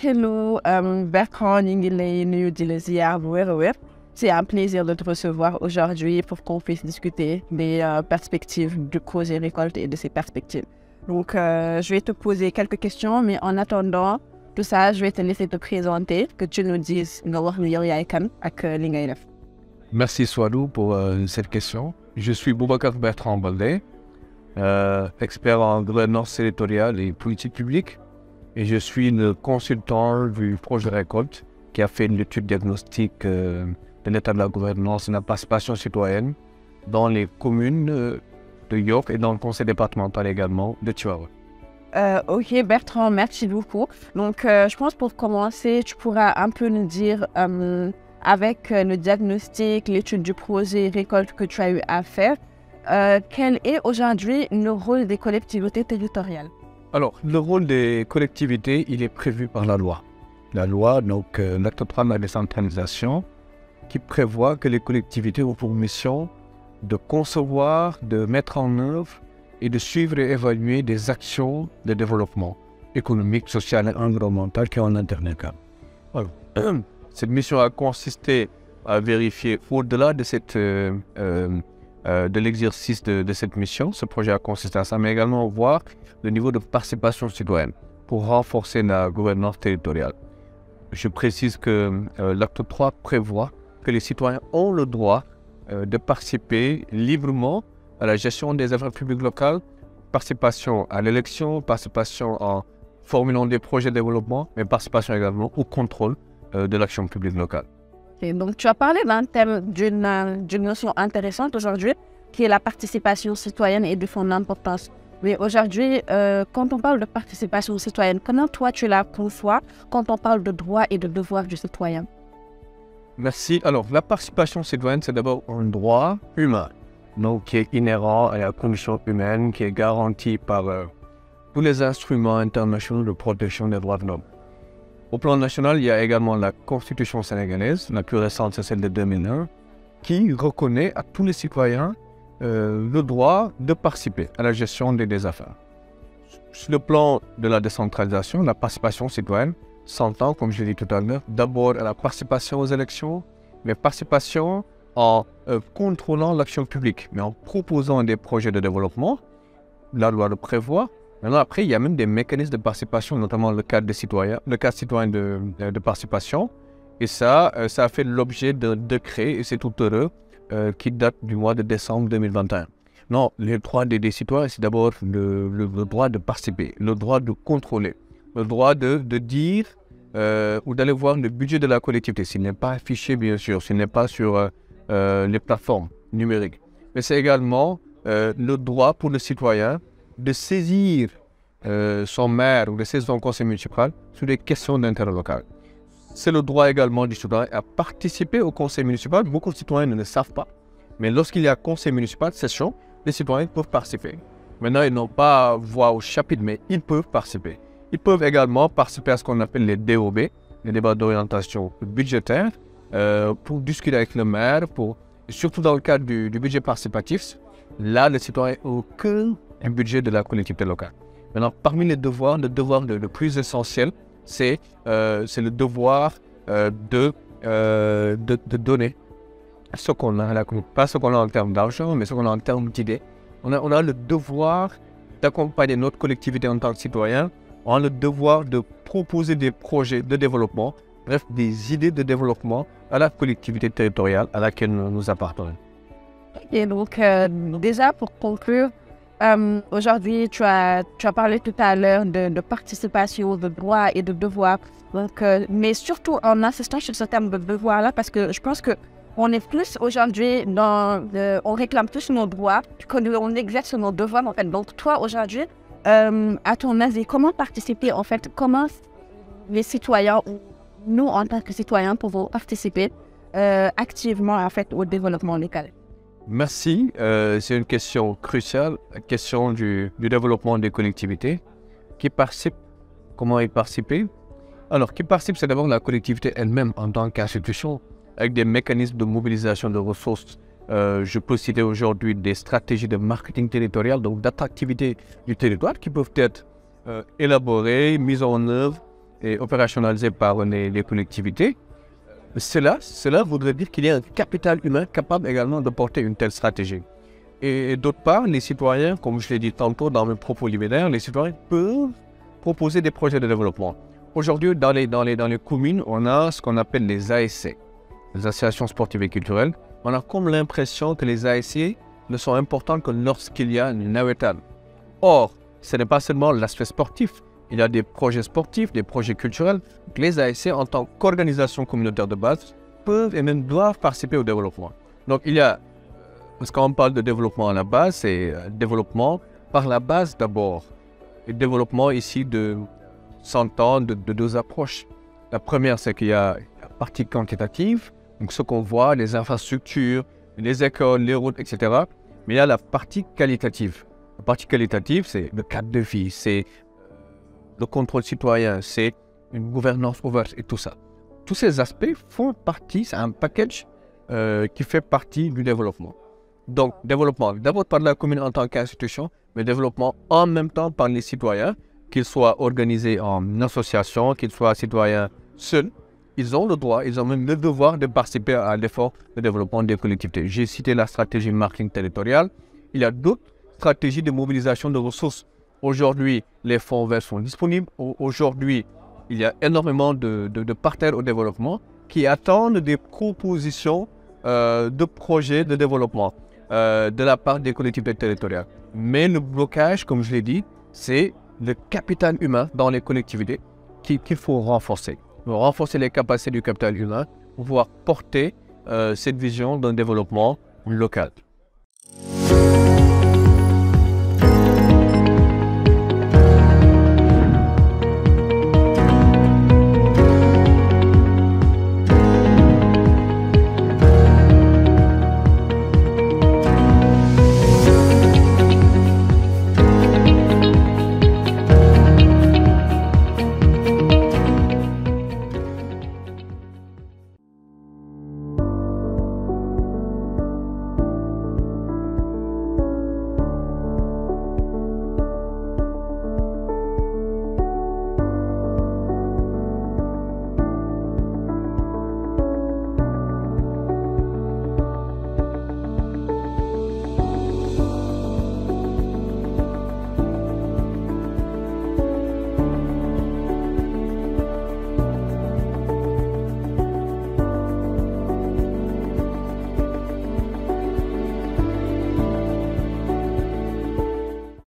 Hello, Bertrand, ñu ngi lay nuyu di la ziar bu wér a wér. C'est un plaisir de te recevoir aujourd'hui pour qu'on puisse discuter des perspectives du projet Récolte et de ses perspectives. Donc, je vais te poser quelques questions, mais en attendant tout ça, je vais te laisser te présenter, que tu nous dises nga wax ñu yow yaay kan ak li ngay def. Merci Swadou pour cette question. Je suis Boubacar Bertrand Baldé, expert en gouvernance territoriale et politique publique, et je suis le consultant du projet Récolte qui a fait une étude diagnostique de l'état de la gouvernance et de la participation citoyenne dans les communes de Yoff et dans le conseil départemental également de Tivaouane. Ok Bertrand, merci beaucoup. Donc je pense pour commencer, tu pourras un peu nous dire avec le diagnostic, l'étude du projet Récolte que tu as eu à faire, quel est aujourd'hui le rôle des collectivités territoriales? Alors, le rôle des collectivités, il est prévu par la loi. La loi, donc l'acte 3 de la décentralisation, qui prévoit que les collectivités ont pour mission de concevoir, de mettre en œuvre et de suivre et évaluer des actions de développement économique, social et environnemental qui ont un intérêt. Alors, cette mission a consisté à vérifier au-delà de l'exercice de cette mission. Ce projet a consisté à ça, mais également voir le niveau de participation citoyenne pour renforcer la gouvernance territoriale. Je précise que l'acte 3 prévoit que les citoyens ont le droit de participer librement à la gestion des affaires publiques locales, participation à l'élection, participation en formulant des projets de développement, mais participation également au contrôle de l'action publique locale. Okay, donc tu as parlé d'un thème, d'une notion intéressante aujourd'hui, qui est la participation citoyenne et de son importance. Mais aujourd'hui, quand on parle de participation citoyenne, comment toi tu la conçois quand on parle de droits et de devoirs du citoyen? Merci. Alors, la participation citoyenne, c'est d'abord un droit humain, donc qui est inhérent à la condition humaine, qui est garanti par tous les instruments internationaux de protection des droits de l'homme. Au plan national, il y a également la Constitution sénégalaise, la plus récente, c'est celle de 2001, qui reconnaît à tous les citoyens le droit de participer à la gestion des affaires. Sur le plan de la décentralisation, la participation citoyenne s'entend, comme je l'ai dit tout à l'heure, d'abord à la participation aux élections, mais participation en contrôlant l'action publique, mais en proposant des projets de développement. La loi le prévoit. Maintenant, après, il y a même des mécanismes de participation, notamment le cadre citoyen de participation. Et ça a fait l'objet d'un décret, et c'est tout heureux, qui date du mois de décembre 2021. Non, les droits des citoyens, c'est d'abord le droit de participer, le droit de contrôler, le droit de dire ou d'aller voir le budget de la collectivité, s'il n'est pas affiché, bien sûr, s'il n'est pas sur les plateformes numériques. Mais c'est également le droit pour le citoyen de saisir son maire ou de saisir son conseil municipal sur des questions d'intérêt local. C'est le droit également du citoyen à participer au conseil municipal. Beaucoup de citoyens ne le savent pas. Mais lorsqu'il y a conseil municipal, session, les citoyens peuvent participer. Maintenant, ils n'ont pas voix au chapitre, mais ils peuvent participer. Ils peuvent également participer à ce qu'on appelle les DOB, les débats d'orientation budgétaire, pour discuter avec le maire, surtout dans le cadre du budget participatif. Là, le citoyen est au cœur du budget de la collectivité locale. Maintenant, parmi les devoirs, le devoir le plus essentiel, c'est le devoir de donner ce qu'on a à la communauté. Pas ce qu'on a en termes d'argent, mais ce qu'on a en termes d'idées. On a le devoir d'accompagner notre collectivité en tant que citoyen. On a le devoir de proposer des projets de développement, bref, des idées de développement à la collectivité territoriale à laquelle nous appartenons. Et donc, déjà pour conclure, aujourd'hui, tu as parlé tout à l'heure de participation, de droits et de devoirs. Donc, mais surtout en insistant sur ce terme de devoir-là, parce que je pense qu'on est plus aujourd'hui on réclame plus nos droits qu'on exerce nos devoirs, en fait. Donc, toi, aujourd'hui, à ton avis, comment participer, en fait, comment les citoyens, nous, en tant que citoyens, pouvons participer activement, en fait, au développement local? Merci. C'est une question cruciale, la question du développement des collectivités. Qui participe? Comment y participer? Alors, qui participe, c'est d'abord la collectivité elle-même en tant qu'institution, avec des mécanismes de mobilisation de ressources. Je peux citer aujourd'hui des stratégies de marketing territorial, donc d'attractivité du territoire, qui peuvent être élaborées, mises en œuvre et opérationnalisées par les collectivités, cela voudrait dire qu'il y a un capital humain capable également de porter une telle stratégie. Et d'autre part, les citoyens, comme je l'ai dit tantôt dans mes propos liminaires, les citoyens peuvent proposer des projets de développement. Aujourd'hui, dans les communes, on a ce qu'on appelle les ASC, les associations sportives et culturelles. On a comme l'impression que les ASC ne sont importantes que lorsqu'il y a une nawetan. Or, ce n'est pas seulement l'aspect sportif. Il y a des projets sportifs, des projets culturels. Les ASC, en tant qu'organisation communautaire de base, peuvent et même doivent participer au développement. Donc, il y a, parce qu'on parle de développement à la base, c'est développement par la base d'abord. Et développement ici s'entend de deux approches. La première, c'est qu'il y a la partie quantitative, donc ce qu'on voit, les infrastructures, les écoles, les routes, etc. Mais il y a la partie qualitative. La partie qualitative, c'est le cadre de vie, c'est le contrôle citoyen, c'est une gouvernance ouverte et tout ça. Tous ces aspects font partie, c'est un package qui fait partie du développement. Donc, développement d'abord par la commune en tant qu'institution, mais développement en même temps par les citoyens, qu'ils soient organisés en association, qu'ils soient citoyens seuls. Ils ont le droit, ils ont même le devoir de participer à l'effort de développement des collectivités. J'ai cité la stratégie marketing territorial. Il y a d'autres stratégies de mobilisation de ressources. Aujourd'hui, les fonds verts sont disponibles. Aujourd'hui, il y a énormément de partenaires au développement qui attendent des propositions de projets de développement de la part des collectivités territoriales. Mais le blocage, comme je l'ai dit, c'est le capital humain dans les collectivités qu'il faut renforcer. Renforcer les capacités du capital humain pour pouvoir porter cette vision d'un développement local.